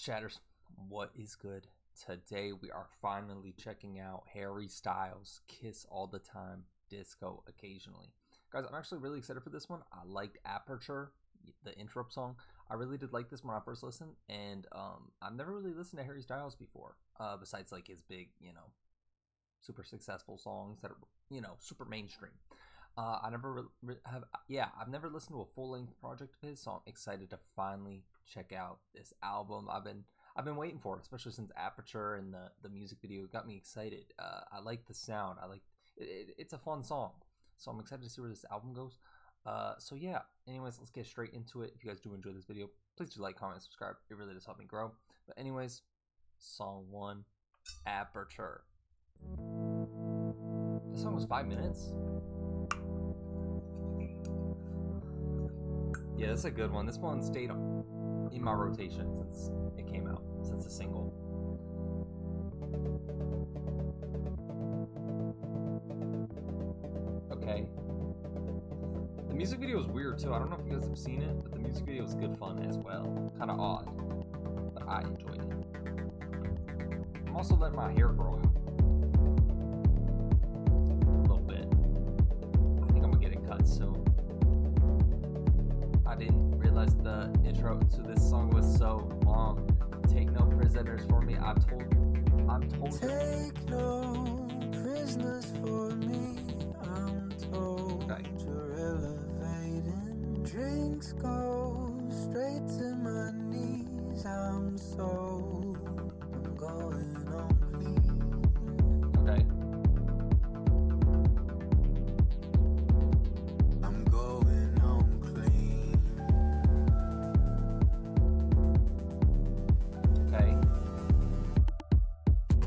Chatters, what is good? Today we are finally checking out Harry Styles' Kiss All the Time, Disco Occasionally. Guys, I'm actually really excited for this one. I liked Aperture, the intro song. I really did like this when I first listened, and I've never really listened to Harry Styles before, besides like his big, super successful songs that are, super mainstream. I've never listened to a full-length project of his, so I'm excited to finally check out this album. I've been waiting for it, especially since Aperture and the music video got me excited. I like the sound. I like it's a fun song, so I'm excited to see where this album goes. So yeah. Anyways, let's get straight into it. If you guys do enjoy this video, please do like, comment, subscribe. It really does help me grow. But anyways, song 1, Aperture. This song was 5 minutes. Yeah, that's a good one. This one stayed in my rotation since it came out, since the single. Okay. The music video is weird too. I don't know if you guys have seen it, but the music video is good fun as well. Kind of odd, but I enjoyed it. I'm also letting my hair grow out a little bit. I think I'm gonna get it cut soon. I didn't realize the intro to this song was so long. Take no prisoners for me. I'm told. Take no prisoners for me. I'm told. Okay. You're elevating. Drinks go straight to my knees. I'm sold. I'm going on clean. Okay. I'm going on clean. Okay.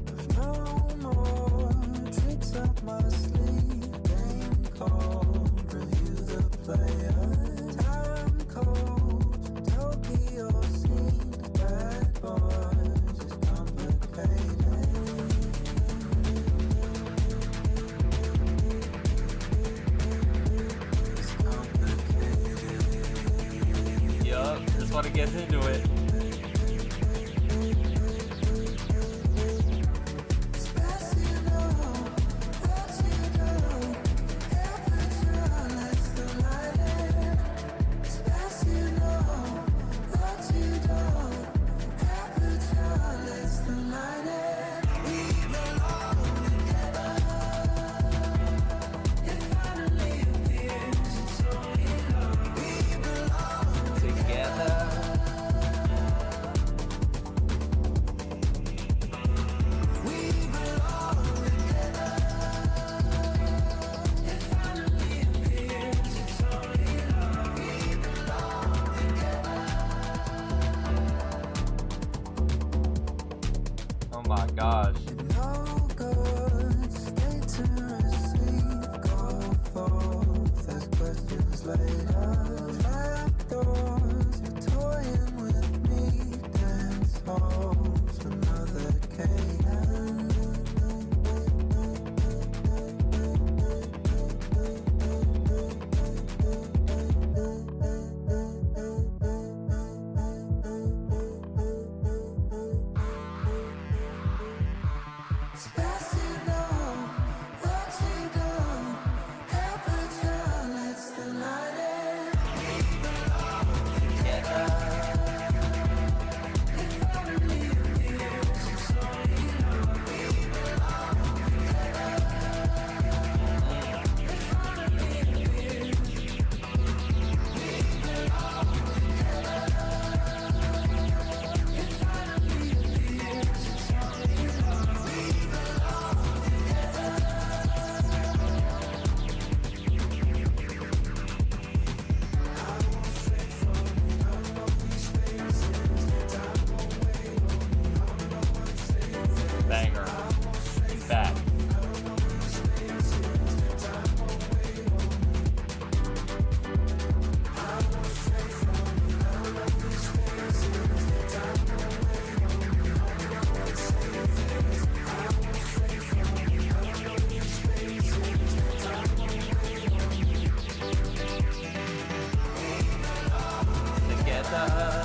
There's no more tricks up my sleeve. Game called. Review the players. Time code. Tokyo scene. Bad boys. It's complicated. It's complicated. Yup. Just want to get into it. Oh my gosh. No good state to receive. Go forth as questions later. Trapdoors, you're toying with me. Dance halls, another cadence. Banger. He's back. Together.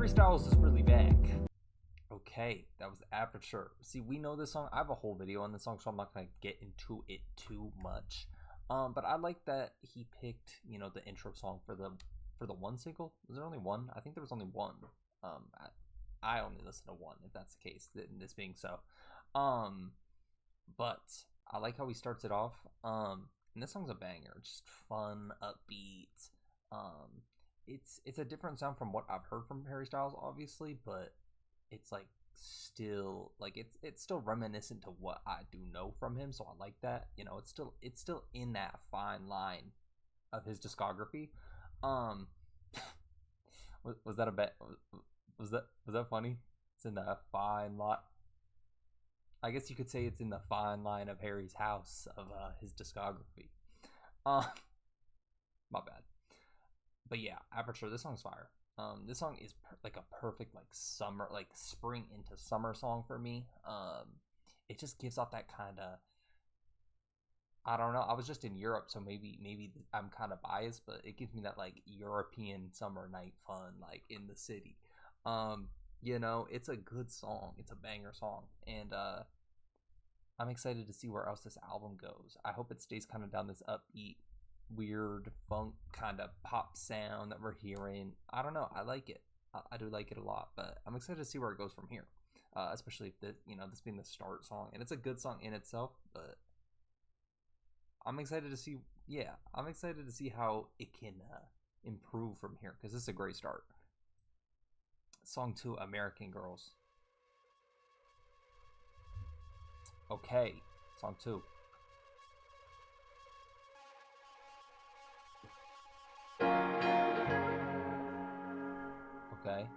Harry Styles is really back. Okay, that was Aperture. See, we know this song. I have a whole video on this song, so I'm not gonna get into it too much. But I like that he picked, the intro song for the one single. Was there only one? I think there was only one. I only listen to one, if that's the case. This being so, but I like how he starts it off. And this song's a banger. Just fun, upbeat. It's a different sound from what I've heard from Harry Styles, obviously, but it's like still like it's still reminiscent to what I do know from him, so I like that. It's still in that fine line of his discography. Was that a bet? Was that funny? It's in the fine line. I guess you could say it's in the fine line of Harry's house of his discography. My bad. But yeah, Aperture. This song's fire. This song is like a perfect summer, spring into summer song for me. It just gives off that kind of, I don't know. I was just in Europe, so maybe I'm kind of biased, but it gives me that European summer night fun, in the city. It's a good song. It's a banger song, and I'm excited to see where else this album goes. I hope it stays kind of down this upbeat, weird funk kind of pop sound that we're hearing. I don't know. I like it. I do like it a lot, but I'm excited to see where it goes from here. Especially if this being the start song, and it's a good song in itself, but I'm excited to see. Yeah, I'm excited to see how it can improve from here, because this is a great start. Song 2, American Girls. Okay, song 2. Okay.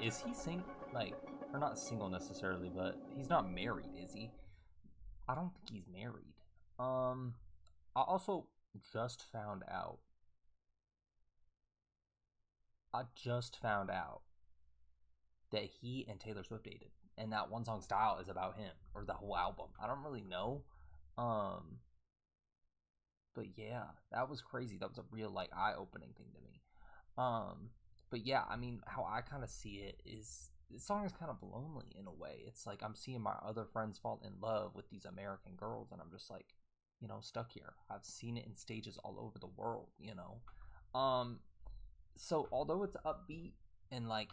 is he like, or not single necessarily, but he's not married, is he? I don't think he's married. I also just found out. I just found out that he and Taylor Swift dated, and that one song "Style" is about him, or the whole album. I don't really know. Um, but yeah, that was crazy. That was a real like eye-opening thing to me. Um, but yeah, I mean, how I kind of see it is this song is kind of lonely in a way. It's like I'm seeing my other friends fall in love with these American girls, and I'm just like, stuck here. I've seen it in stages all over the world. So although it's upbeat and like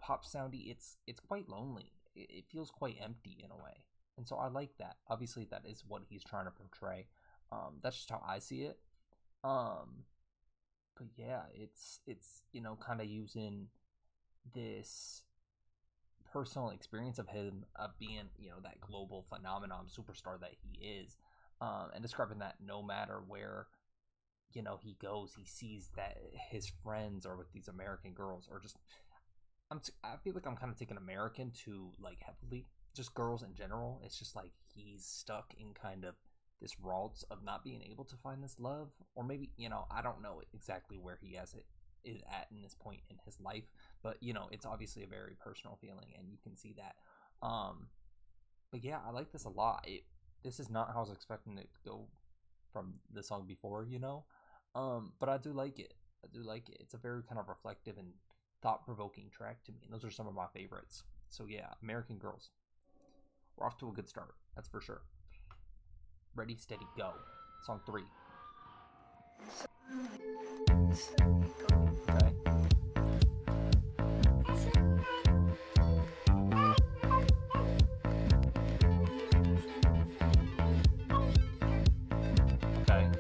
pop soundy, it's quite lonely. It feels quite empty in a way, and so I like that. Obviously, that is what he's trying to portray. That's just how I see it. Um, but yeah, it's kind of using this personal experience of him of being that global phenomenon superstar that he is, and describing that no matter where he goes, he sees that his friends are with these American girls, or just I feel like I'm kind of taking American to like heavily, just girls in general. It's just like he's stuck in kind of this waltz of not being able to find this love, or maybe I don't know exactly where he has it is at in this point in his life, but it's obviously a very personal feeling, and you can see that. But yeah, I like this a lot. This is not how I was expecting it to go from the song before. But I do like it. I do like it. It's a very kind of reflective and thought-provoking track to me, and those are some of my favorites. So yeah, American Girls. We're off to a good start. That's for sure. Ready, steady, go. Song 3. Okay. Okay.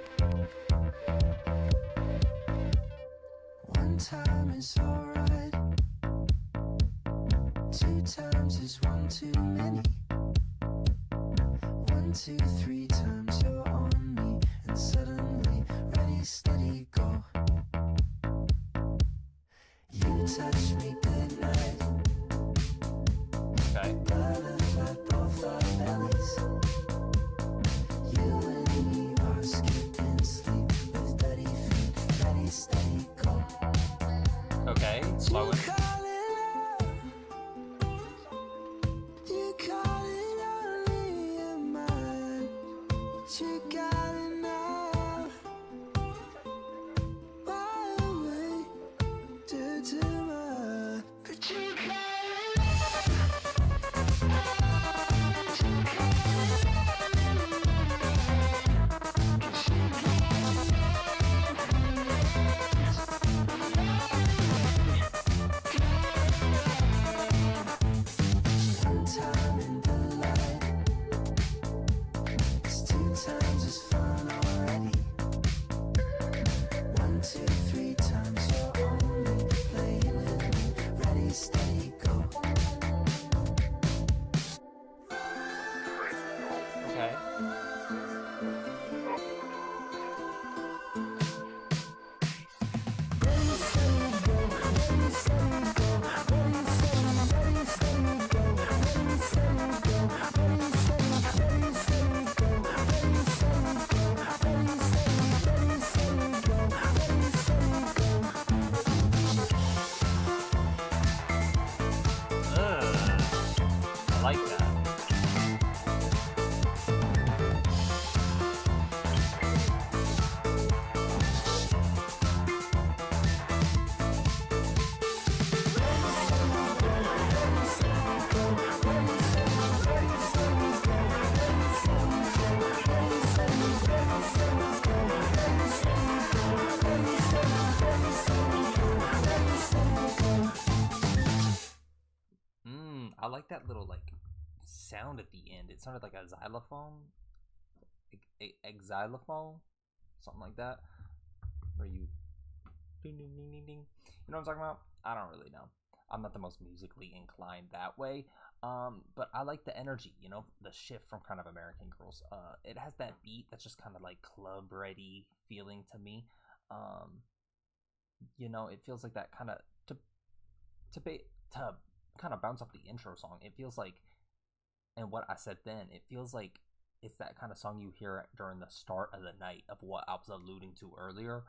One time is alright. Two times is one too many. 1, 2, 3 times you're on me, and suddenly ready, steady, go. You touch me goodnight. Okay. Butterfly both our bellies. You and me are skipping sleep with dirty feet. Ready, steady, go. Okay. Slow it. You call it only your mind. You got it now. Why away to my? But you got one time in the light. It's 2 times as fun already. 1, 2, 3 times you're on me, playing with me. Ready, steady, go. Okay. Ready, steady, go. Ready, steady, go. Ready, steady, ready, steady, go. Ready, steady, go. Ready, steady, ready, steady, go. Ready, steady, go. Ready, steady, ready, steady, go. Ready, steady, go. I like that. I like that little like sound at the end. It sounded like a xylophone, a xylophone, something like that. Where you ding ding ding ding ding. You know what I'm talking about? I don't really know. I'm not the most musically inclined that way. But I like the energy. The shift from kind of American Girls. It has that beat that's just kind of like club ready feeling to me. It feels like that kind of to kind of bounce off the intro song. It feels like, and what I said then, it feels like it's that kind of song you hear during the start of the night of what I was alluding to earlier.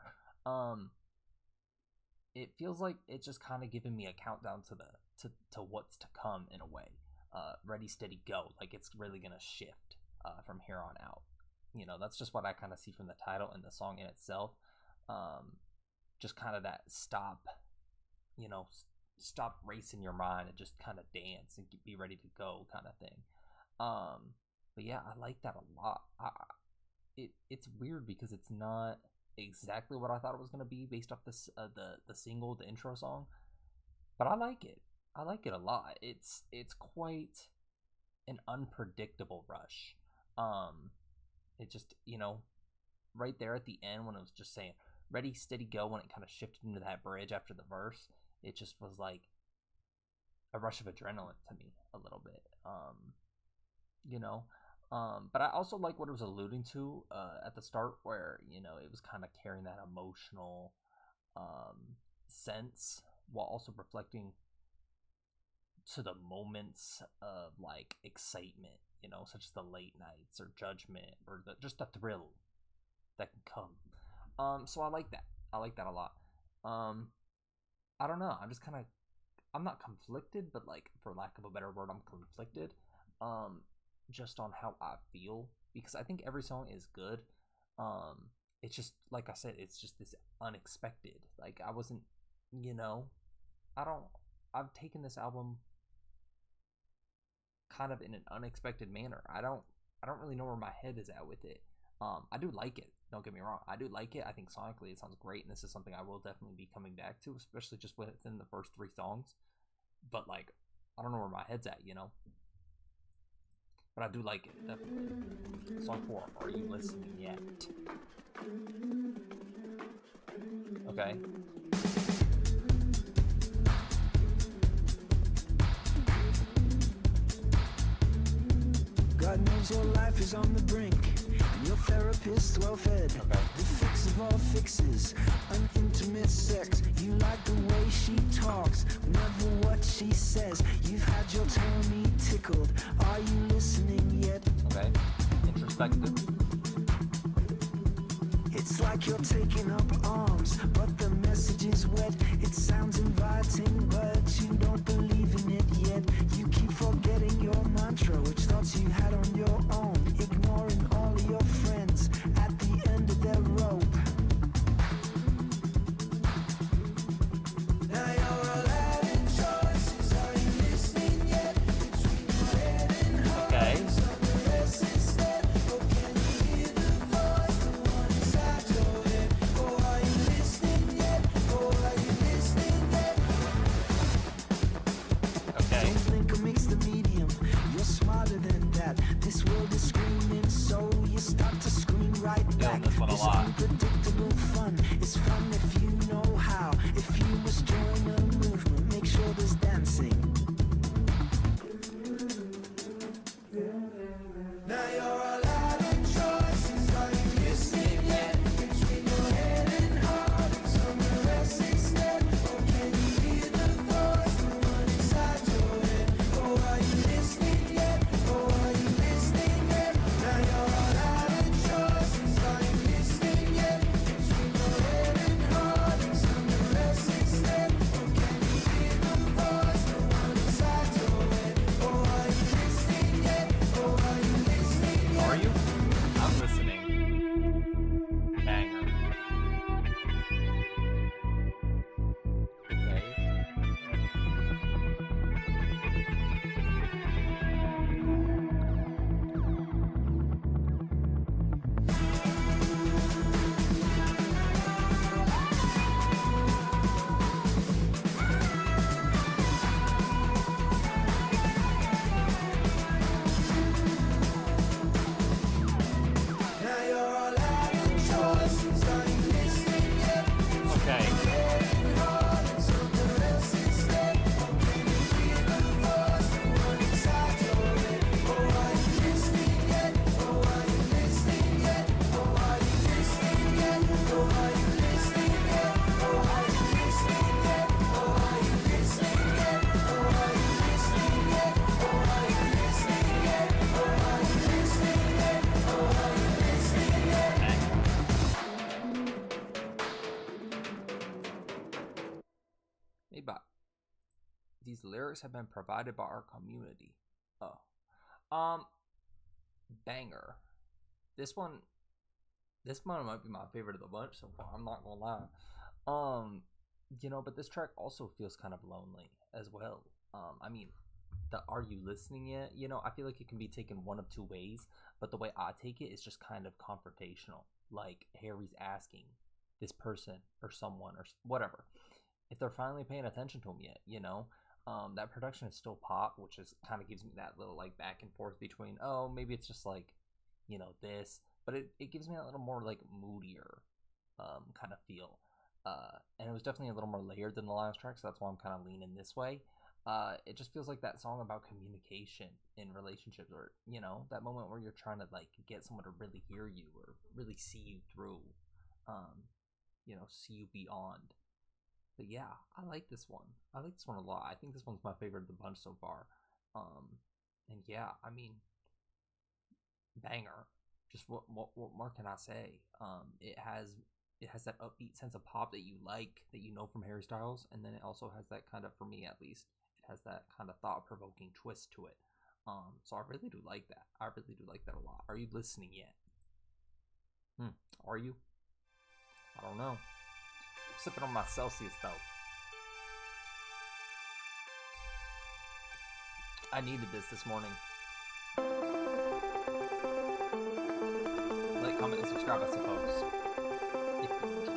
It feels like it's just kind of giving me a countdown to what's to come in a way. Ready, steady, go. Like it's really gonna shift from here on out. You know, that's just what I kind of see from the title and the song in itself. Just kind of that stop, you know, stop racing your mind and just kind of dance and be ready to go kind of thing. But yeah, I like that a lot. It's weird because it's not exactly what I thought it was gonna be based off this the single, the intro song, but I like it. I like it a lot. It's quite an unpredictable Rush. It just, you know, right there at the end when it was just saying ready, steady, go, when it kind of shifted into that bridge after the verse, it just was like a rush of adrenaline to me a little bit. You know, but I also like what it was alluding to at the start, where, you know, it was kind of carrying that emotional sense while also reflecting to the moments of like excitement, you know, such as the late nights or judgment or just the thrill that can come. So I like that. I like that a lot. I don't know. I'm not conflicted, but like for lack of a better word, I'm conflicted. Just on how I feel, because I think every song is good. It's just like I said, it's just this unexpected. Like I wasn't, you know, I've taken this album kind of in an unexpected manner. I don't really know where my head is at with it. I do like it. Don't get me wrong. I do like it. I think sonically it sounds great, and this is something I will definitely be coming back to, especially just within the first 3 songs. But like, I don't know where my head's at, you know. But I do like it, definitely. Song 4, Are You Listening Yet? Okay. God knows your life is on the brink, and your therapist well fed. Okay. The fix of all fixes, an intimate sex. You like the way she talks, never what she says. You've had your tummy tickled. Are you listening yet? Okay. Introspective. It's like you're taking up arms, but the message is wet. It sounds inviting, but you don't believe in it yet. You keep forgetting your mantra, which thoughts you had on your own, ignoring all of your friends at the end of their rope. Now you're allowed in choices. Are you listening yet? Between your head and heart. Okay. Some the rest instead. Or can you hear the voice, the one inside your head? Oh, are you listening yet? Oh, are you listening yet? Okay. Don't blink or mix the medium. You're smarter than that. This world is screaming, so you start to scream right back. This one a This lot. unpredictable fun is fun if you know how. If you must join a movement, make sure there's dancing. Now you're allowed in choices. Are you listening yet? Between your head and heart, some the rest instead. Or can you hear the voice, the one inside your head? Oh, are you listening yet? Oh, are you listening yet? Now you're allowed in choices. Are you listening yet? Between your head and heart, some the rest instead. Or can you hear the voice, the one These lyrics have been provided by our community. Oh. Um, Banger. This one this one might be my favorite of the bunch so far, I'm not gonna lie. Um, but this track also feels kind of lonely as well. I mean, the "Are you listening yet?" I feel like it can be taken one of two ways, but the way I take it is just kind of confrontational. Like Harry's asking this person or someone or whatever if they're finally paying attention to him yet. That production is still pop, which is kind of gives me that little like back and forth between, oh, maybe it's just like this, but it gives me a little more like moodier kind of feel. And it was definitely a little more layered than the last track, so that's why I'm kind of leaning this way. It just feels like that song about communication in relationships, or that moment where you're trying to like get someone to really hear you or really see you through, see you beyond. But yeah, I like this one. I like this one a lot. I think this one's my favorite of the bunch so far. And yeah, I mean, banger. Just what more can I say? It has that upbeat sense of pop that you like, that from Harry Styles, and then it also has that kind of, for me at least, it has that kind of thought-provoking twist to it. So I really do like that. I really do like that a lot. Are you listening yet? Are you? I don't know. I'm sipping on my Celsius though. I needed this morning. Like, comment, and subscribe, I suppose. If you enjoy.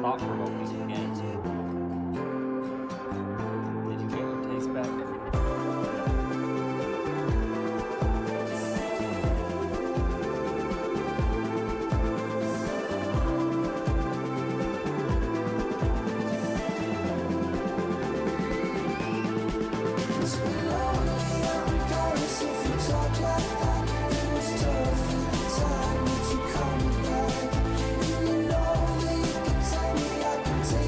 Thought-provoking again. Did you get your taste back? Time that you coming back, and you know that you can tell me I can take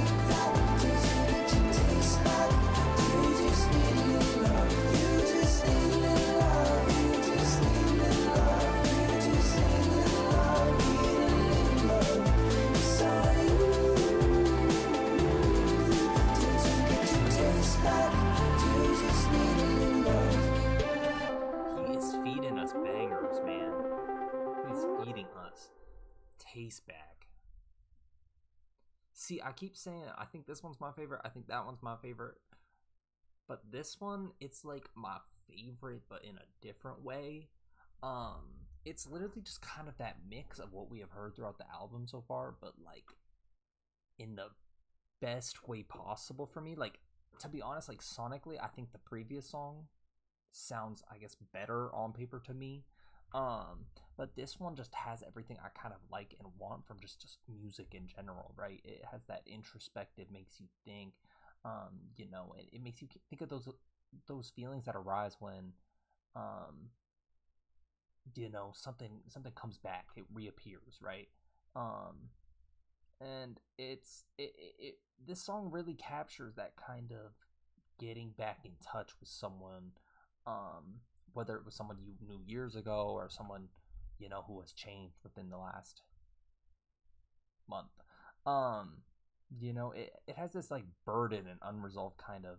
taste back. See, I keep saying I think this one's my favorite. I think that one's my favorite. But this one, it's like my favorite, but in a different way. It's literally just kind of that mix of what we have heard throughout the album so far, but like in the best way possible for me. Like, to be honest, like sonically, I think the previous song sounds, I guess, better on paper to me. But this one just has everything I kind of like and want from just music in general, right? It has that introspective, makes you think, it makes you think of those feelings that arise when something comes back, it reappears, right? And this song really captures that kind of getting back in touch with someone, whether it was someone you knew years ago or someone who has changed within the last month. It has this like burden and unresolved kind of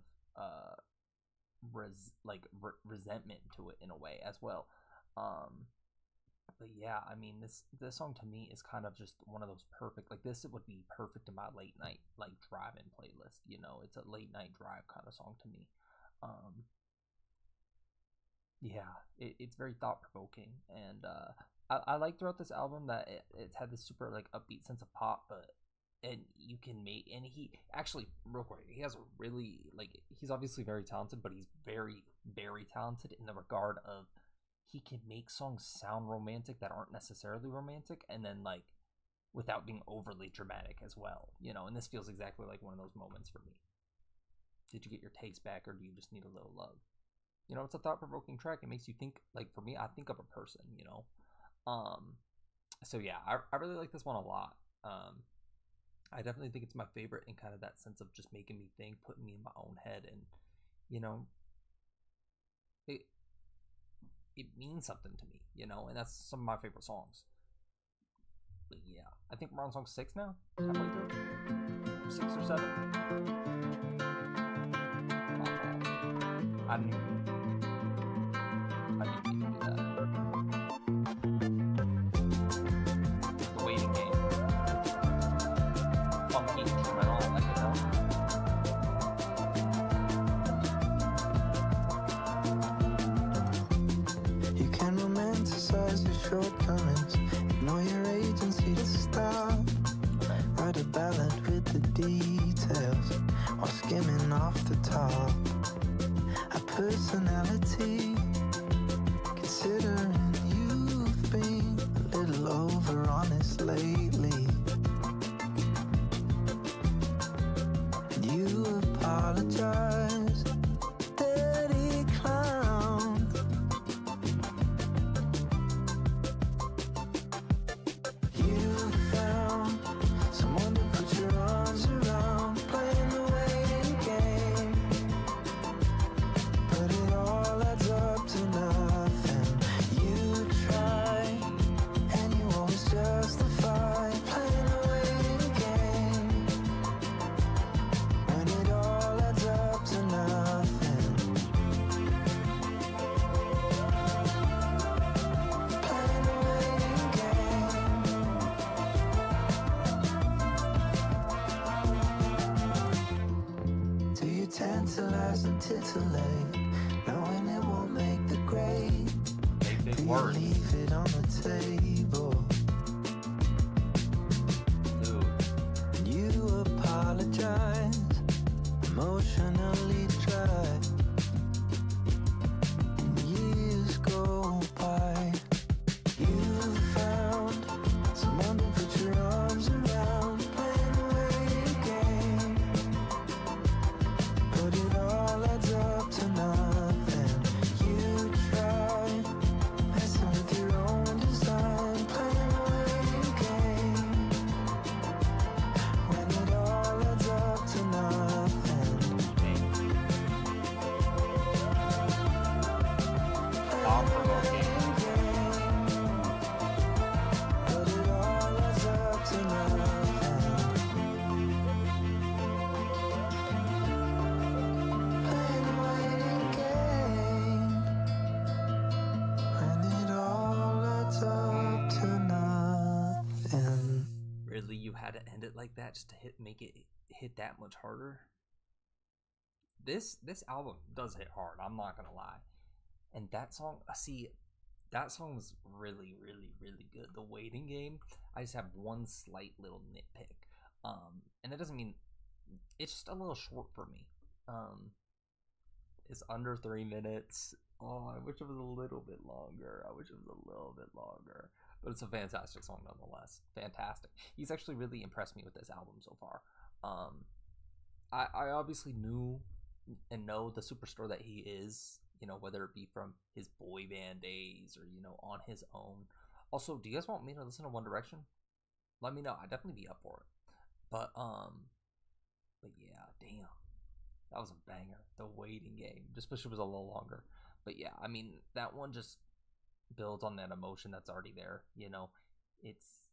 resentment to it in a way as well. But yeah, I mean, this song to me is kind of just one of those perfect, like, this would be perfect in my late night like drive-in playlist. It's a late night drive kind of song to me. Yeah, it's very thought-provoking, and I like throughout this album that it's had this super like upbeat sense of pop, and you can make, and he actually, real quick, he has a really, like, he's obviously very talented, but he's very, very talented in the regard of he can make songs sound romantic that aren't necessarily romantic, and then like without being overly dramatic as well, and this feels exactly like one of those moments for me. Did you get your taste back, or do you just need a little love? It's a thought-provoking track. It makes you think. Like, for me, I think of a person, so yeah, I really like this one a lot. I definitely think it's my favorite in kind of that sense of just making me think, putting me in my own head, and it means something to me, and that's some of my favorite songs. But yeah, I think we're on song 6 now. Halfway through, 6 or 7. I didn't even do that. The waiting game. Funky instrumental, like it does. You can romanticize your shortcomings, ignore your agency to stop. Write a ballad with the details while skimming off the top. A personality, considering you've been a little over honest lately. And you apologize, dirty clown. You found someone to put your arms around, playing the waiting game. But it all adds up to nothing. You try, and you always justify playing the waiting game. When it all adds up to nothing. Playing the waiting game. Do you tantalize and titillate, knowing it won't make the grade? Make big Do you words. leave it on the table? Dude, And you apologize, emotionally dry. And years go by. You found someone to put your arms around, playing the waiting game. But it all adds up to nothing. You try, messing with your own design. decide to end it like that just to make it hit that much harder. This album does hit hard. I'm not gonna lie. And that song, that song was really, really, really good. The Waiting Game. I just have one slight little nitpick, and it doesn't mean it's just a little short for me. It's under 3 minutes. Oh, I wish it was a little bit longer. But it's a fantastic song nonetheless. Fantastic. He's actually really impressed me with this album so far. I obviously knew and know the superstar that he is, whether it be from his boy band days or, on his own. Also, do you guys want me to listen to One Direction? Let me know. I'd definitely be up for it. But yeah, damn. That was a banger. The Waiting Game. Just wish it was a little longer. But yeah, I mean, that one just builds on that emotion that's already there. It's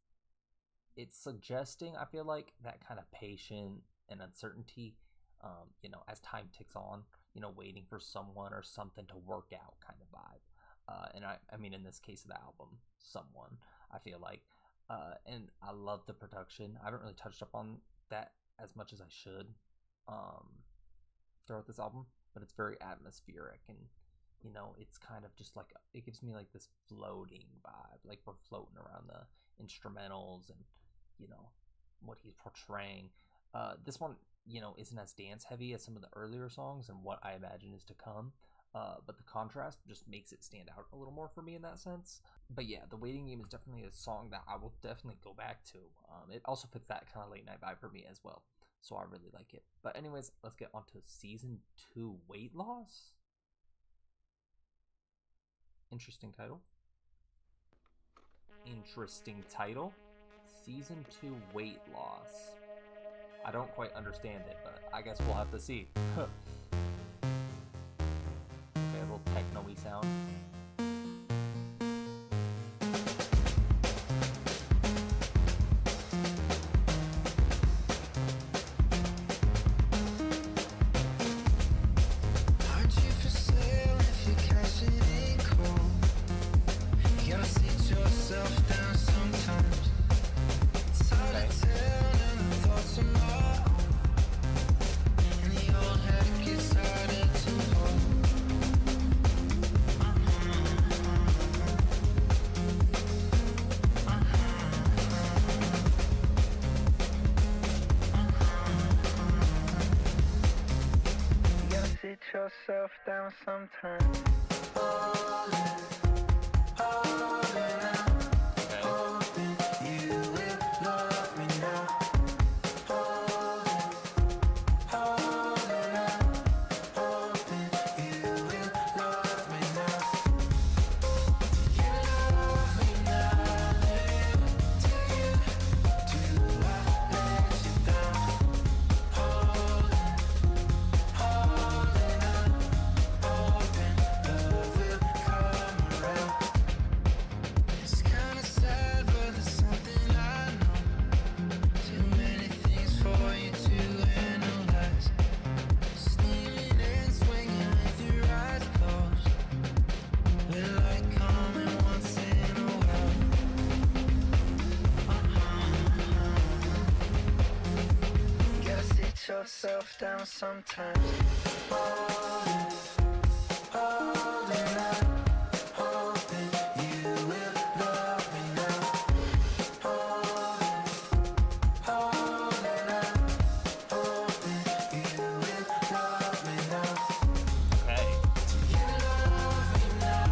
suggesting, I feel like, that kind of patience and uncertainty, as time ticks on, waiting for someone or something to work out kind of vibe. And I mean, in this case of the album, someone, I feel like. And I love the production. I haven't really touched up on that as much as I should throughout this album, but it's very atmospheric, and it's kind of just like, it gives me like this floating vibe, like we're floating around the instrumentals and what he's portraying. This one isn't as dance heavy as some of the earlier songs and what I imagine is to come, but the contrast just makes it stand out a little more for me in that sense. But yeah, The Waiting Game is definitely a song that I will definitely go back to. It also fits that kind of late night vibe for me as well, so I really like it. But anyways, let's get on to Season 2, Weight Loss. Interesting title. Season 2, Weight Loss. I don't quite understand it, but I guess we'll have to see. Okay, a little techno-y sound. Yourself down sometimes. Yourself down sometimes. Holding up, hoping you will love me now. Holding up, hoping you will love me now. Okay. Do you love me now?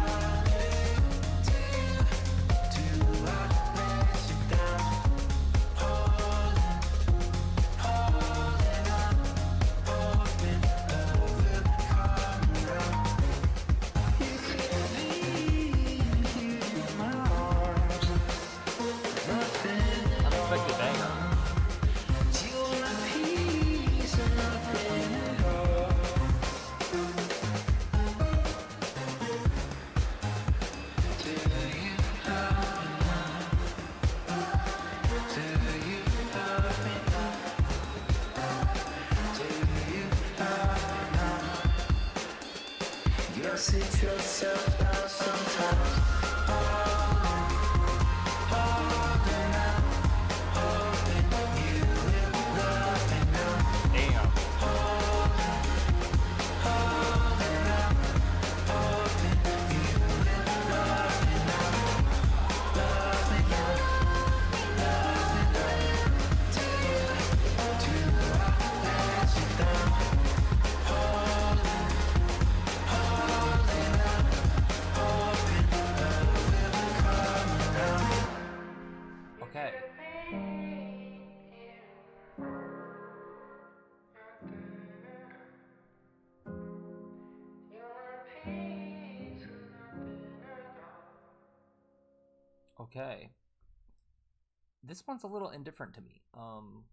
Do I let you down? Unexpected banger. Sit yourself down sometimes. Holding out, hoping Okay. This one's a little indifferent to me.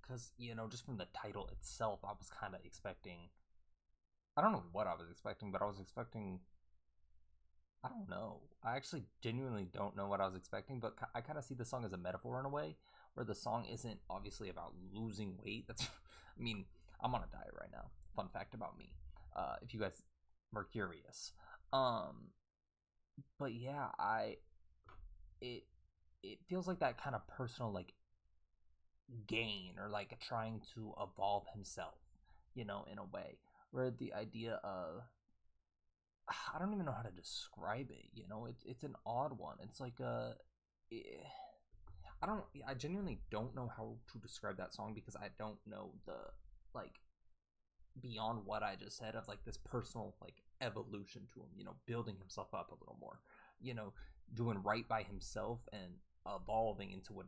Cause just from the title itself, I was kind of expecting. I don't know what I was expecting, but I was expecting. I don't know. I actually genuinely don't know what I was expecting, but I kind of see the song as a metaphor in a way, where the song isn't obviously about losing weight. That's, I mean, I'm on a diet right now. Fun fact about me. If you guys were curious. Um, but yeah, it it feels like that kind of personal like gain or like trying to evolve himself, in a way. Where the idea of I don't even know how to describe it. It's an odd one. It's like eh, I don't. I genuinely don't know how to describe that song because I don't know the like beyond what I just said of like this personal like evolution to him. Building himself up a little more. You know, doing right by himself and evolving into what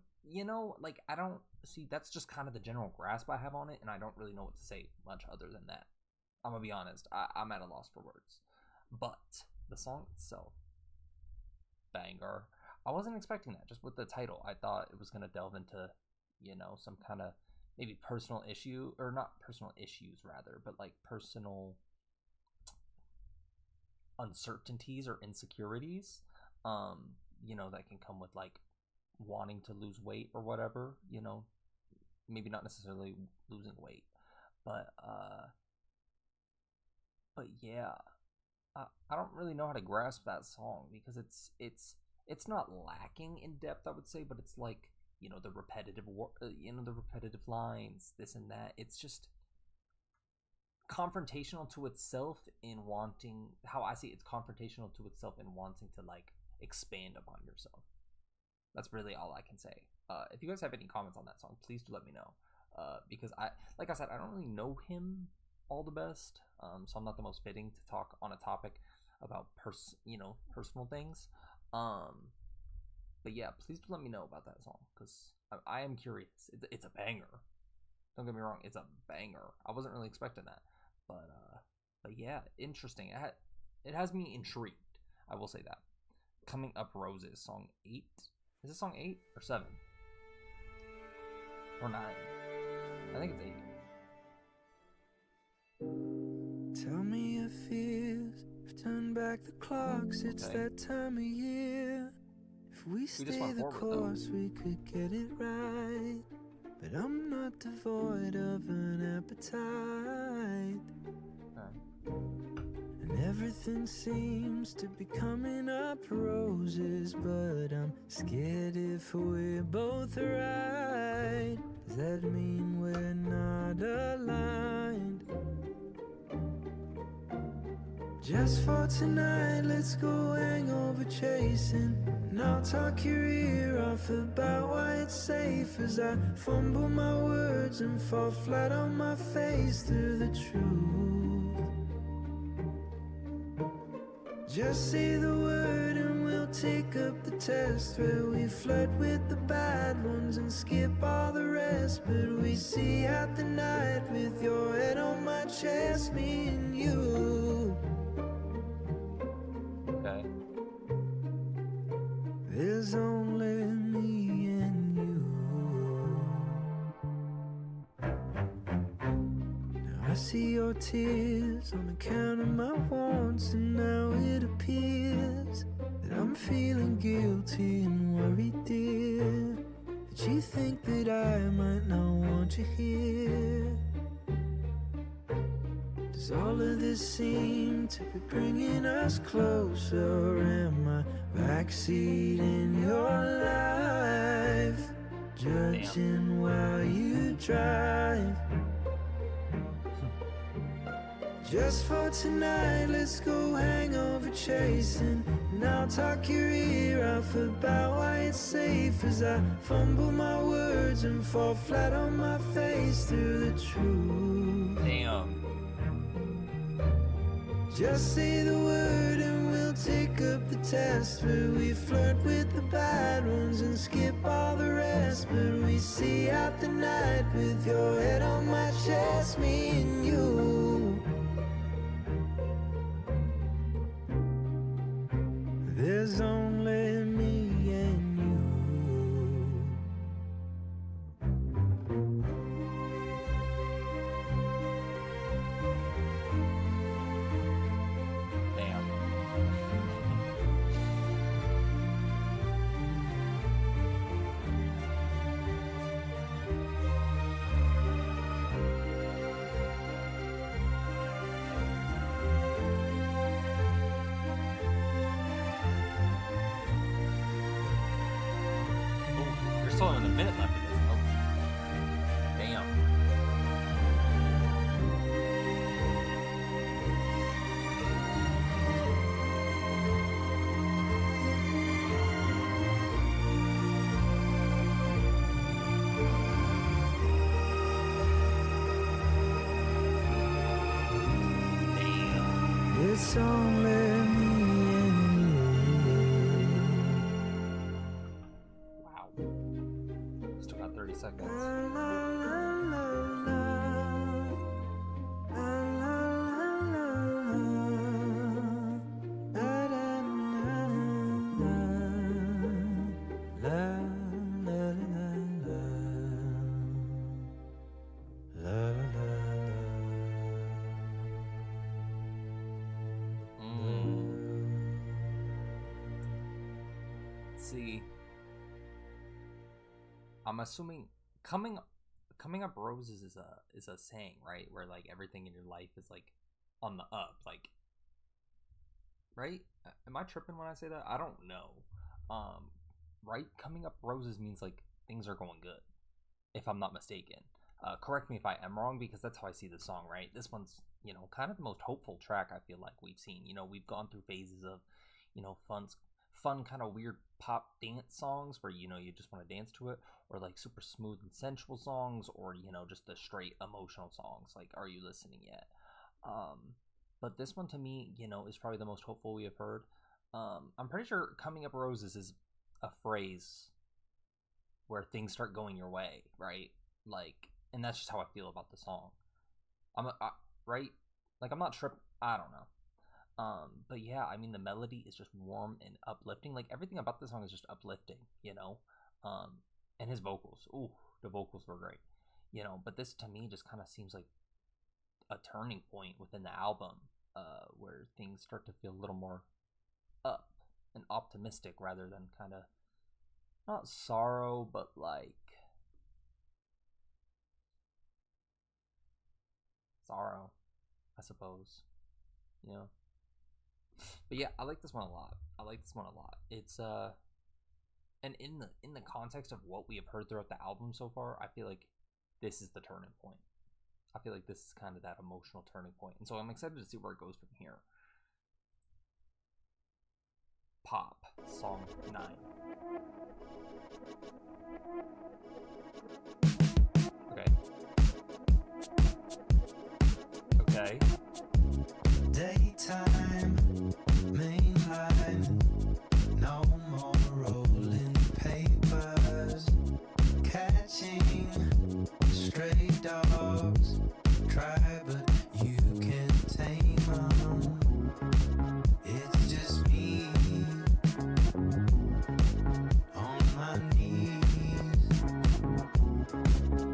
like I don't see. That's just kind of the general grasp I have on it, and I don't really know what to say much other than that. I'm gonna be honest. I'm at a loss for words. But the song itself, banger. I wasn't expecting that just with the title. I thought it was going to delve into, some kind of maybe personal issue, or not personal issues rather, but like personal uncertainties or insecurities, that can come with like wanting to lose weight or whatever, maybe not necessarily losing weight, but, but yeah, I don't really know how to grasp that song because it's not lacking in depth, I would say, but it's like the the repetitive lines, this and that. It's just confrontational to itself in wanting. How I see it's confrontational to itself in wanting to like expand upon yourself. That's really all I can say. If you guys have any comments on that song, please do let me know. Because like I said, I don't really know him all the best, so I'm not the most fitting to talk on a topic about personal things. But yeah, please do let me know about that song because I am curious. It's a banger. Don't get me wrong, it's a banger. I wasn't really expecting that, but yeah, interesting. It has me intrigued. I will say that. Coming Up Roses, song 8. Is this song 8 or 7 or 9? I think it's 8. Tell me your fears. If turn back the clocks, it's that time of year. If we stay the course, we could get it right. But I'm not devoid of an appetite. And everything seems to be coming up roses, but I'm scared if we're both right. Does that mean we're not aligned? Just for tonight, let's go hangover chasing. And I'll talk your ear off about why it's safe as I fumble my words and fall flat on my face through the truth. Just say the word and we'll take up the test, where we flirt with the bad ones and skip all the rest. But we see out the night with your head on my chest, me and you. Okay. There's only me and you. Now I see your tears on account of my wants, and now it appears that I'm feeling guilty and worried, dear, that you think that I might not want you here. Does all of this seem to be bringing us closer? Am I backseat in your life, judging while you drive? Just for tonight, let's go hangover chasing. And I'll talk your ear off about why it's safe as I fumble my words and fall flat on my face through the truth. Damn. Just say the word and we'll take up the test, where we flirt with the bad ones and skip all the rest. But we see out the night with your head on my chest, me and you. There's only me and you. only a minute left of this. Oh. Damn. It's only me and you. Wow. Still got 30 seconds. La, la, la, la, la. La, la, la, la, la. La, la, la, la. La, la, la, la. La, la, la. See, I'm assuming coming up roses is a saying, right? Where like everything in your life is like on the up, like, right? Am I tripping when I say that? I don't know. Right? Coming up roses means like things are going good, if I'm not mistaken. Correct me if I am wrong, because that's how I see the song, right? This one's, kind of the most hopeful track I feel like we've seen. We've gone through phases of, fun kind of weird pop dance songs where, you just want to dance to it, or like super smooth and sensual songs, or, just the straight emotional songs like Are You Listening Yet? But this one to me, is probably the most hopeful we have heard. I'm pretty sure Coming Up Roses is a phrase where things start going your way, right? Like, and that's just how I feel about the song. Right? Like, I'm not tripping. I don't know. But yeah, I mean, the melody is just warm and uplifting. Like, everything about the song is just uplifting, and his vocals. Ooh, the vocals were great, but this to me just kind of seems like a turning point within the album, where things start to feel a little more up and optimistic rather than kind of not sorrow, but like sorrow, I suppose, But yeah, I like this one a lot. It's and in the context of what we have heard throughout the album so far, I feel like this is the turning point. I feel like this is kind of that emotional turning point. And so I'm excited to see where it goes from here. Pop, song 9. Okay. Daytime, mainline, no more rolling papers, catching stray dogs, try but you can tame them, it's just me, on my knees,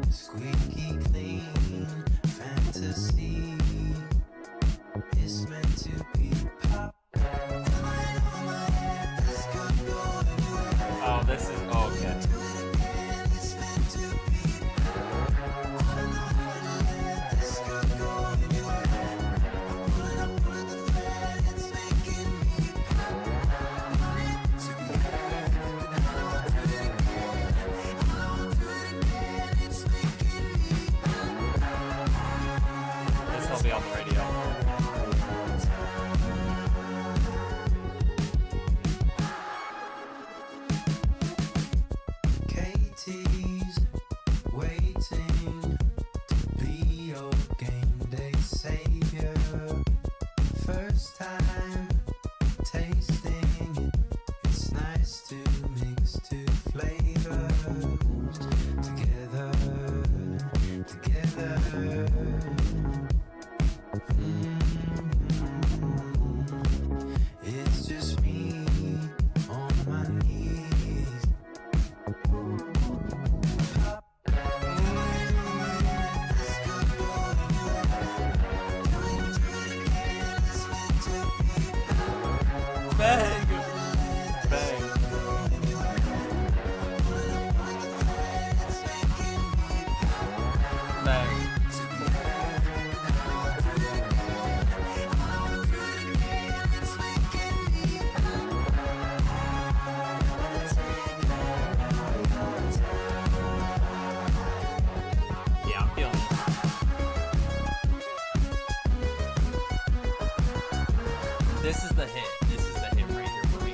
squeaky clean, fantasy. It's meant to be pop. Oh, this is okay. This will be on the radio. Katie's waiting to be your game day savior. First time tasting it, it's nice to mix two flavors together. It's just me on my knees. Pop. It's meant to This is the hit. This is the hit right here for me.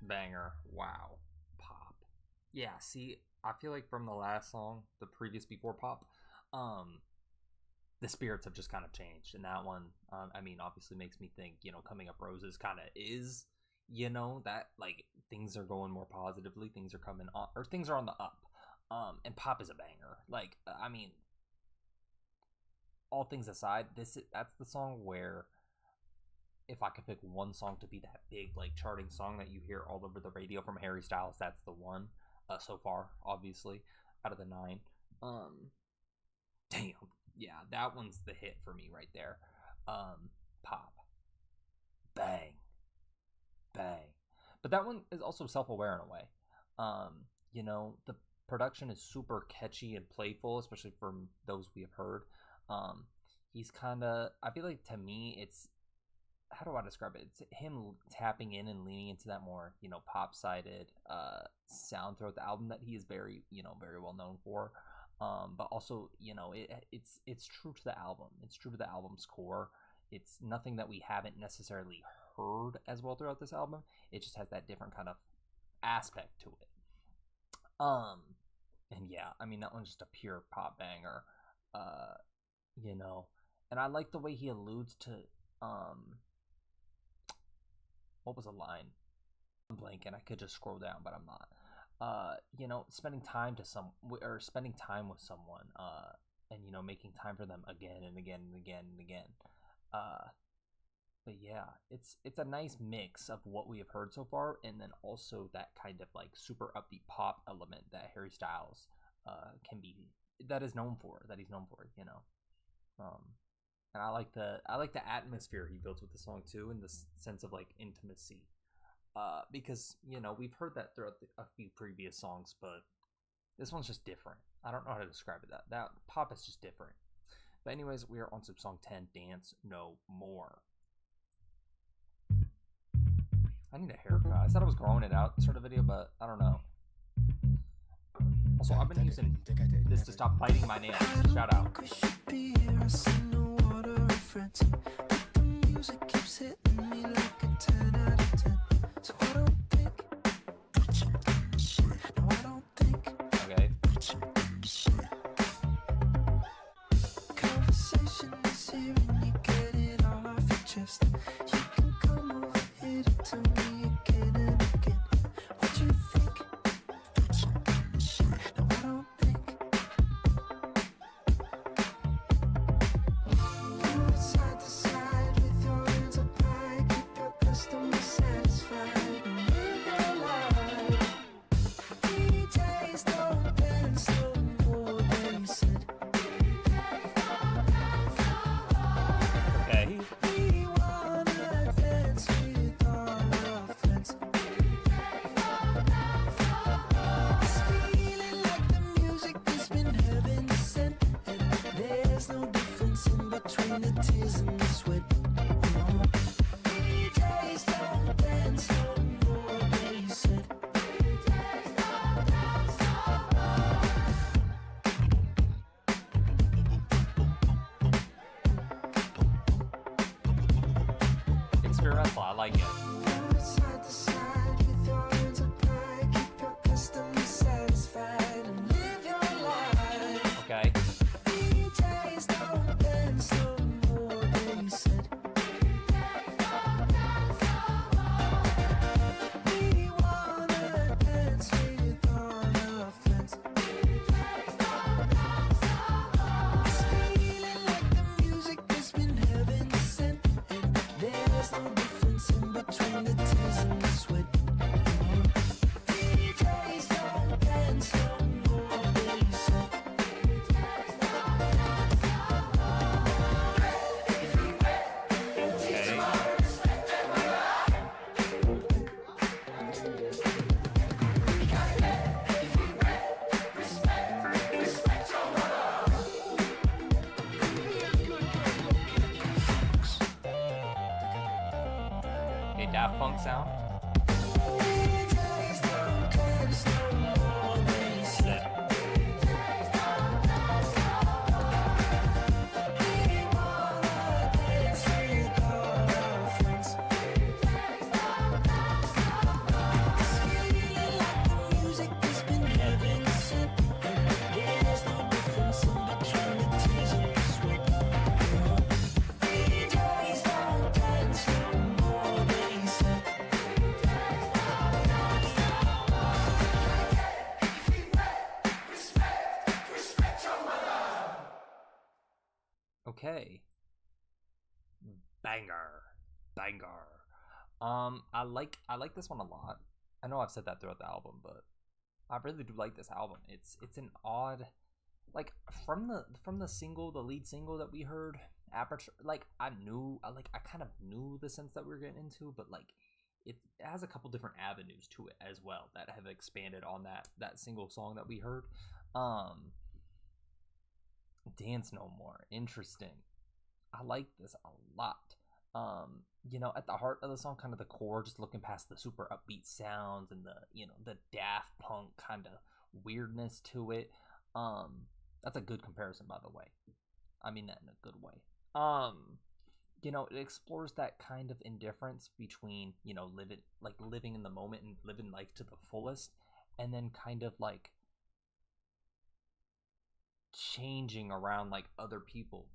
Banger. Wow. Pop. Yeah, see, I feel like from the last song, the previous before Pop, the spirits have just kind of changed. And that one, I mean, obviously makes me think, Coming Up Roses kind of is, that like things are going more positively, things are coming on, or things are on the up. And Pop is a banger. Like, I mean, all things aside, that's the song where if I could pick one song to be that big, like, charting song that you hear all over the radio from Harry Styles, that's the one so far, obviously, out of the 9. Damn. Yeah, that one's the hit for me right there. Pop. Bang. Bang. But that one is also self-aware in a way. The production is super catchy and playful, especially from those we have heard. He's kind of, I feel like to me, it's, how do I describe it? It's him tapping in and leaning into that more, pop-sided sound throughout the album that he is very, very well known for. But also, it's true to the album. It's true to the album's core. It's nothing that we haven't necessarily heard as well throughout this album. It just has that different kind of aspect to it. And yeah, I mean, that one's just a pure pop banger. And I like the way he alludes to, what was a line? I'm blanking. I could just scroll down, but I'm not. Spending time spending time with someone, and making time for them again and again and again and again. But yeah, it's a nice mix of what we have heard so far, and then also that kind of like super upbeat pop element that Harry Styles that he's known for. And I like the atmosphere he builds with the song too, in the sense of like intimacy, because we've heard that throughout a few previous songs, but this one's just different. I don't know how to describe it. That pop is just different. But anyways, we are on to song 10, Dance No More. I need a haircut. I said I was growing it out sort of video, but I don't know. Also, I've been using this to stop biting my nails. Shout out. But the music keeps hitting me like a 10 out of 10. So I don't think. No, I don't think. Okay. Conversation is here and you get it all off your chest. You can come over here to tell me again and again what you think. No, I don't think. Side to side with your hands up high, keep your customer satisfied and live your life. DJs don't dance no more, they said. Okay. We wanna dance with all our friends. It's feeling like the music has been heaven sent, and there's no difference in between the tears and the sweat. DJs don't dance no more, they said. Experimental, I like it. Side to side with your hands up high, keep your customer satisfied and live your life. Okay. DJs don't dance no more, they said. Daft Punk sound. Okay. Banger. I like this one a lot. I know I've said that throughout the album, but I really do like this album. It's an odd, like, from the single, the lead single that we heard, Aperture. Like, I kind of knew the sense that we were getting into, but like it has a couple different avenues to it as well that have expanded on that single song that we heard. Dance No More, interesting. I like this a lot. At the heart of the song, kind of the core, just looking past the super upbeat sounds and the Daft Punk kind of weirdness to it. That's a good comparison, by the way. I mean that in a good way. It explores that kind of indifference between, living in the moment and living life to the fullest, and then kind of like changing around like other people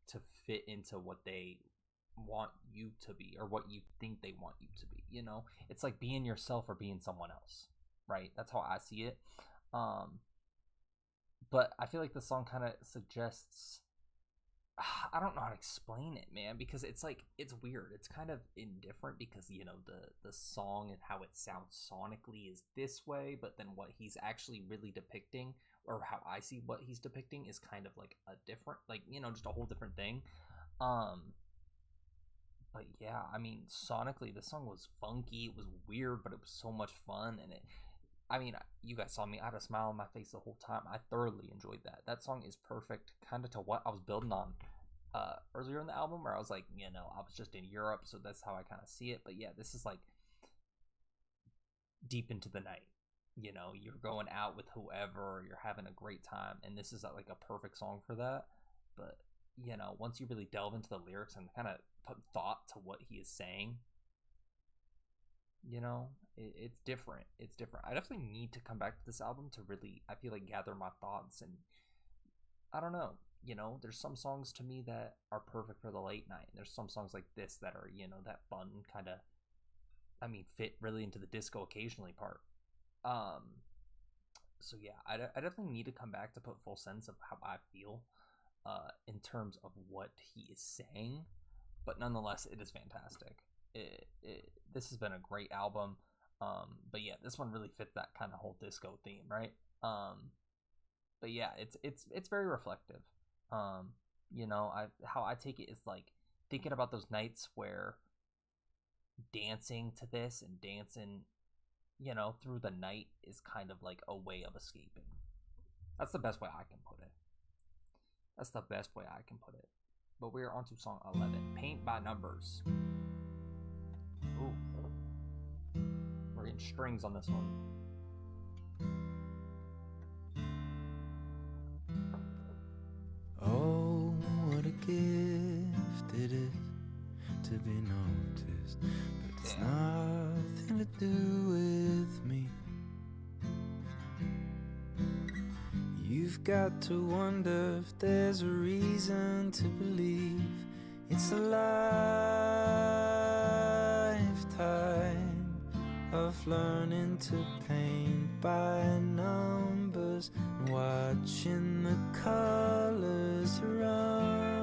to fit into what they want you to be or what you think they want you to be. It's like being yourself or being someone else, right? That's how I see it. But I feel like the song kind of suggests, I don't know how to explain it, man, because it's like, it's weird. It's kind of indifferent because, the song and how it sounds sonically is this way, but then what he's actually really depicting, or how I see what he's depicting, is kind of like a different, like, just a whole different thing. But yeah, I mean, sonically, the song was funky. It was weird, but it was so much fun. And you guys saw me. I had a smile on my face the whole time. I thoroughly enjoyed that. That song is perfect, kind of to what I was building on earlier in the album, where I was like, I was just in Europe, so that's how I kind of see it. But yeah, this is like deep into the night. You're going out with whoever, you're having a great time, and this is like a perfect song for that. But once you really delve into the lyrics and kind of put thought to what he is saying, it's different. I definitely need to come back to this album to really, I feel like, gather my thoughts. And I don't know, there's some songs to me that are perfect for the late night, and there's some songs like this that are, that fun kind of, fit really into the disco occasionally part. So yeah, I definitely need to come back to put full sense of how I feel in terms of what he is saying, but nonetheless, it is fantastic. This has been a great album. But yeah, this one really fits that kind of whole disco theme, right? But yeah, it's very reflective. How I take it is like thinking about those nights where dancing to this and dancing, through the night is kind of like a way of escaping. That's the best way I can put it. But we're on to song 11, Paint by Numbers. Ooh. We're getting strings on this one. Oh, what a gift it is to be noticed, but it's nothing to do with me. You've got to wonder if there's a reason to believe it's a lifetime of learning to paint by numbers and watching the colors run.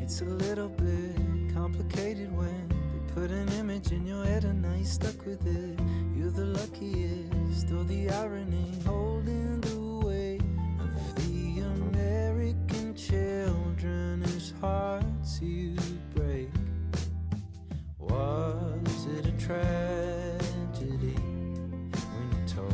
It's a little bit complicated when they put an image in your head and now you're stuck with it. You're the luckiest, or the irony holding the weight of the American children whose hearts you break. Was it a tragedy when you told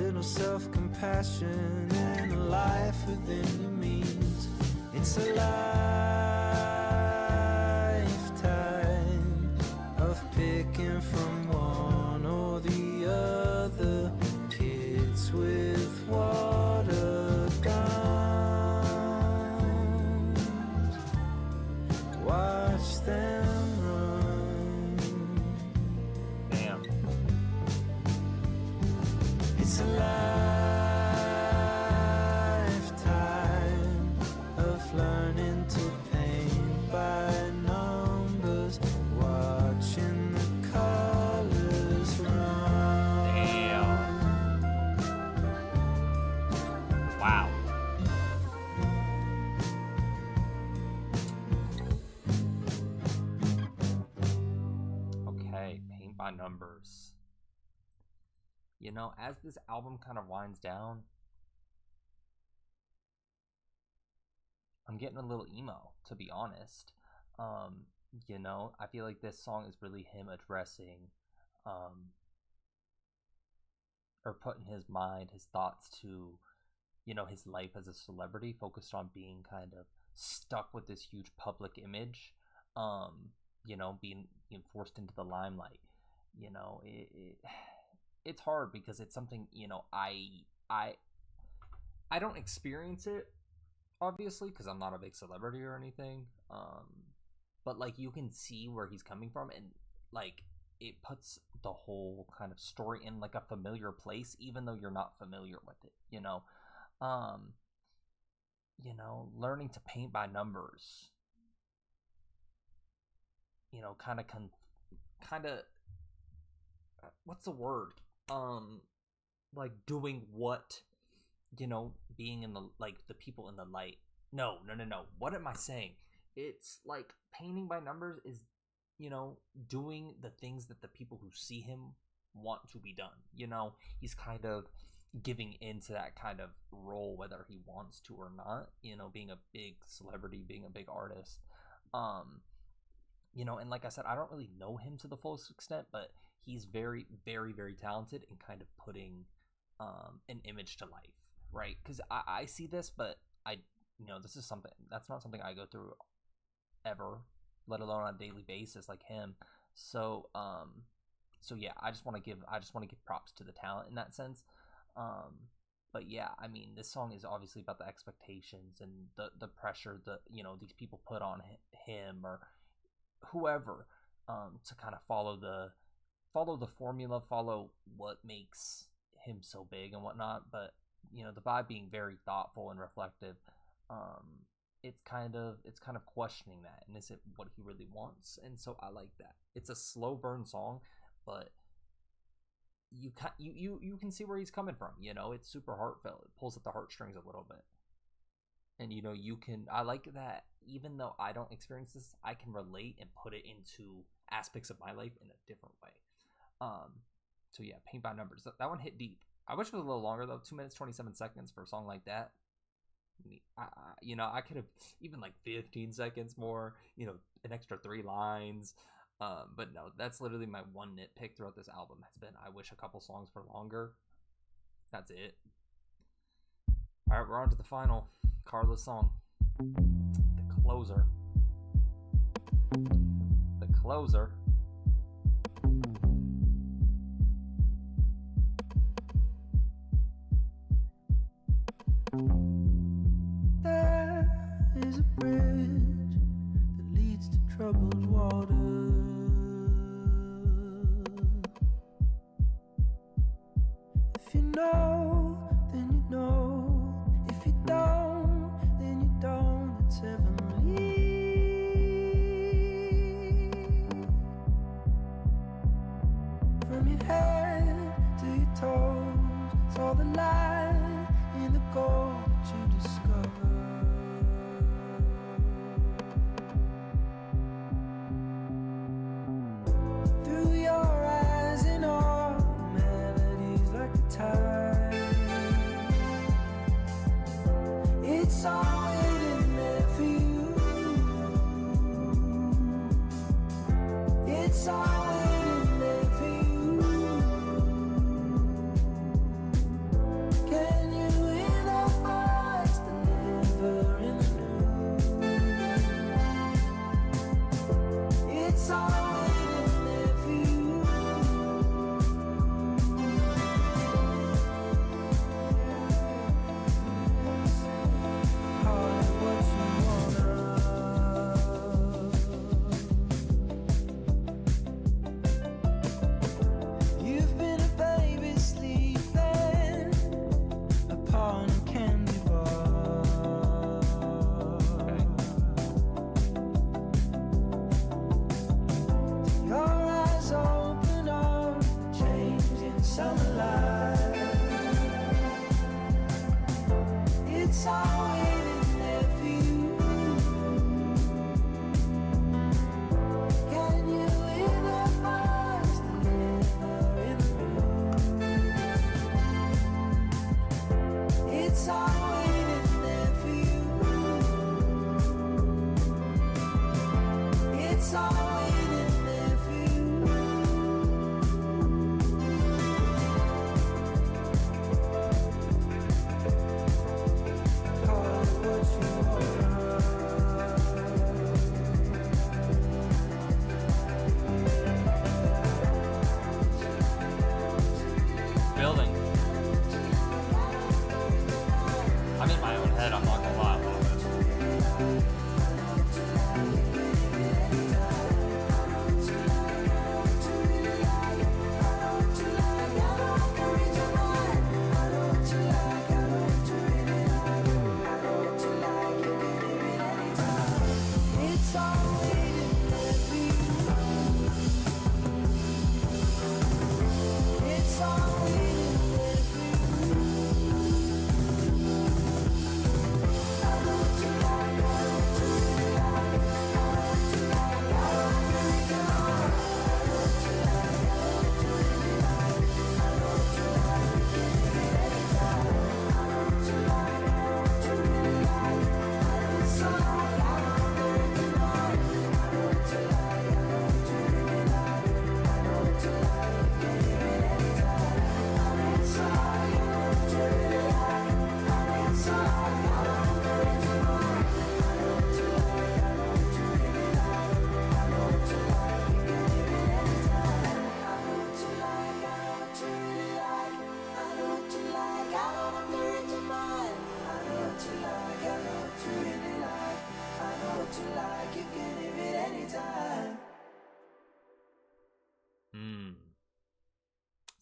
little self-compassion and a life within your means. It's a lifetime of picking from one or the other, pits with water guns. Watch them run. Damn. It's a lifetime of learning to paint by numbers, watching the colors run. Damn. Wow. Okay, paint by numbers. You know, as this album kind of winds down, I'm getting a little emo, to be honest. You know, I feel like this song is really him addressing or putting his mind, his thoughts to, you know, his life as a celebrity, focused on being kind of stuck with this huge public image, you know, being forced into the limelight. You know, it's hard because it's something, you know, I don't experience it, obviously, because I'm not a big celebrity or anything. But like you can see where he's coming from, and like it puts the whole kind of story in like a familiar place, even though you're not familiar with it. You know, learning to paint by numbers. You know, kind of what's the word? Like doing what, you know, being in the, like the people in the light. No. What am I saying? It's like painting by numbers is, you know, doing the things that the people who see him want to be done. You know, he's kind of giving into that kind of role, whether he wants to or not, you know, being a big celebrity, being a big artist. You know, and like I said, I don't really know him to the fullest extent, but he's very, very, very talented in kind of putting an image to life, right? Because I see this, but you know, this is something that's not something I go through ever, let alone on a daily basis like him. So yeah, I just want to give props to the talent in that sense. But yeah, I mean, this song is obviously about the expectations and the pressure that, you know, these people put on him or whoever, to kind of follow the formula, follow what makes him so big and whatnot. But you know, the vibe being very thoughtful and reflective, it's kind of questioning that, and is it what he really wants? And so I like that. It's a slow burn song, but you can see where he's coming from. You know, it's super heartfelt. It pulls at the heartstrings a little bit. And you know, I like that even though I don't experience this, I can relate and put it into aspects of my life in a different way. So yeah, paint by numbers. That one hit deep. I wish it was a little longer though. 2 minutes 27 seconds for a song like that. You know, I could have even like 15 seconds more. You know, an extra 3 lines. But no, that's literally my one nitpick throughout this album has been I wish a couple songs were longer. That's it. All right, we're on to the final Carla's song, The Closer. The Closer. There is a bridge that leads to troubled water. If you know, then you know. If you don't, then you don't. It's heavenly. From your head to your toes, it's all the light in the gold that you discover. Through your eyes and all melodies like a tide. It's all waiting there for you. It's all waiting there for you.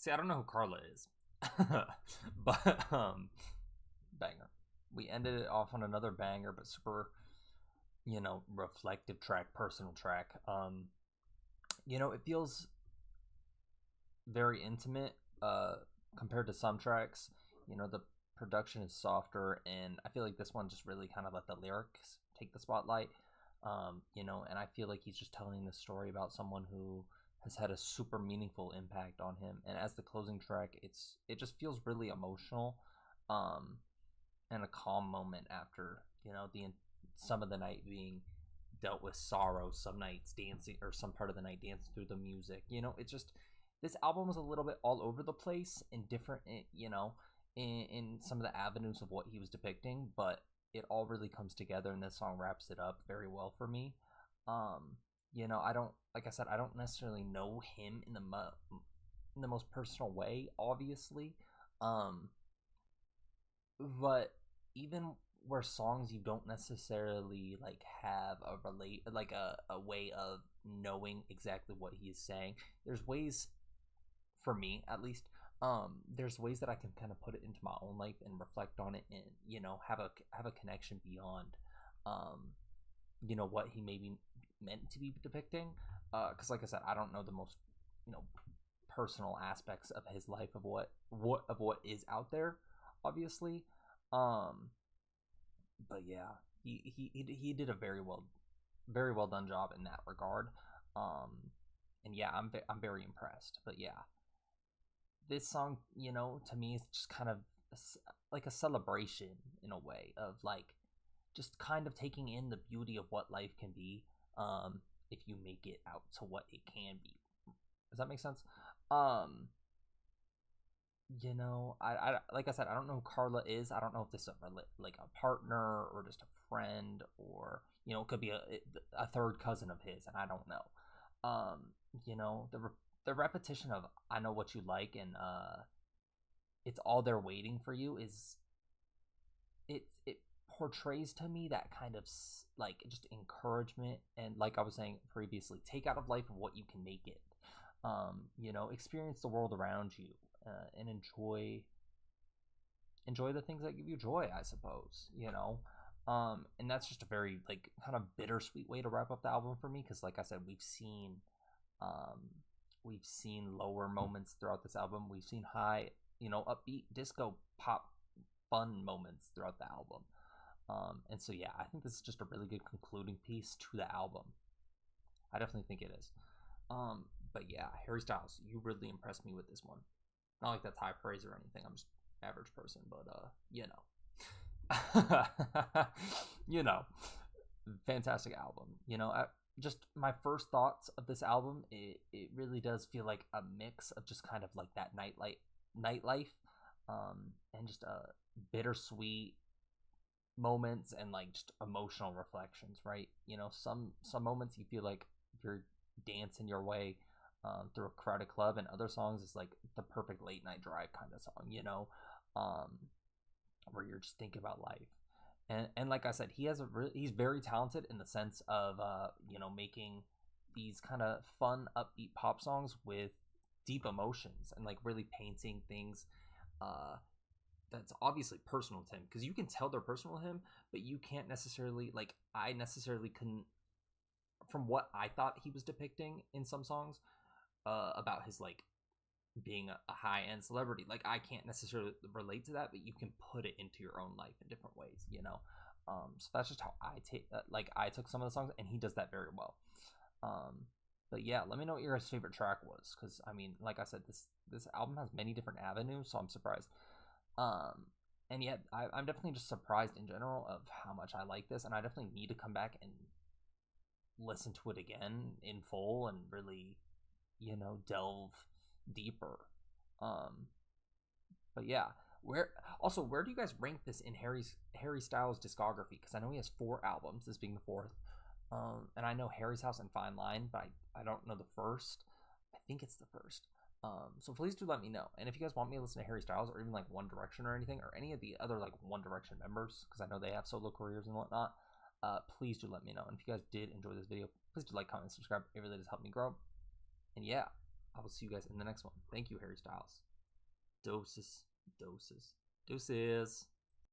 See, I don't know who Carla is, but banger. We ended it off on another banger, but super, reflective track, personal track. It feels very intimate compared to some tracks. The production is softer, and I feel like this one just really kind of let the lyrics take the spotlight. And I feel like he's just telling the story about someone who has had a super meaningful impact on him. And as the closing track, it just feels really emotional, and a calm moment after the some of the night being dealt with sorrow, some nights dancing, or some part of the night dancing through the music. It's just, this album was a little bit all over the place in different, in some of the avenues of what he was depicting, but it all really comes together, and this song wraps it up very well for me. I don't, like I said, I don't necessarily know him in the most personal way, obviously, but even where songs you don't necessarily like have a way of knowing exactly what he is saying, there's ways, for me at least, there's ways that I can kind of put it into my own life and reflect on it, and have a connection beyond what he may be meant to be depicting, because like I said, I don't know the most personal aspects of his life, of what is out there, obviously. But yeah, he did a very well done job in that regard. And yeah, I'm very impressed. But yeah, this song, to me, is just kind of like a celebration in a way of like just kind of taking in the beauty of what life can be, if you make it out to what it can be. Does that make sense? Um, I like I said, I don't know who Carla is. I don't know if this is like a partner or just a friend, or it could be a third cousin of his, and I don't know. The repetition of "I know what you like" and "It's all there waiting for you" is, it portrays to me that kind of like just encouragement, and like I was saying previously, take out of life of what you can make it. Experience the world around you, and enjoy the things that give you joy, I suppose. And that's just a very like kind of bittersweet way to wrap up the album for me, because like I said, we've seen lower moments throughout this album. We've seen high, upbeat disco pop fun moments throughout the album. And so yeah, I think this is just a really good concluding piece to the album. I definitely think it is. But yeah, Harry Styles, you really impressed me with this one. Not like that's high praise or anything. I'm just average person, but you know, fantastic album. Just my first thoughts of this album, it really does feel like a mix of just kind of like that nightlife, and just bittersweet moments, and like just emotional reflections, right? Some moments you feel like you're dancing your way through a crowded club, and other songs is like the perfect late night drive kind of song, where you're just thinking about life. And like I said, he's very talented in the sense of making these kind of fun upbeat pop songs with deep emotions, and like really painting things that's obviously personal to him, because you can tell they're personal to him, but you can't necessarily, like, I necessarily couldn't, from what I thought he was depicting in some songs, about his like being a high-end celebrity, like I can't necessarily relate to that, but you can put it into your own life in different ways. So that's just how I took some of the songs, and he does that very well. But yeah, let me know what your guys' favorite track was, because I mean, like I said, this album has many different avenues, so I'm surprised. And yet I'm definitely just surprised in general of how much I like this, and I definitely need to come back and listen to it again in full and really delve deeper. But yeah, where do you guys rank this in Harry Styles' discography? Because I know he has 4 albums, this being the 4th. And I know Harry's House and Fine Line, but I don't know the first. I think it's the first. So please do let me know. And if you guys want me to listen to Harry Styles, or even like One Direction or anything, or any of the other like One Direction members, because I know they have solo careers and whatnot, please do let me know. And if you guys did enjoy this video, please do like, comment, and subscribe. It really does help me grow. And yeah, I will see you guys in the next one. Thank you, Harry Styles. Doses. Doses. Doses.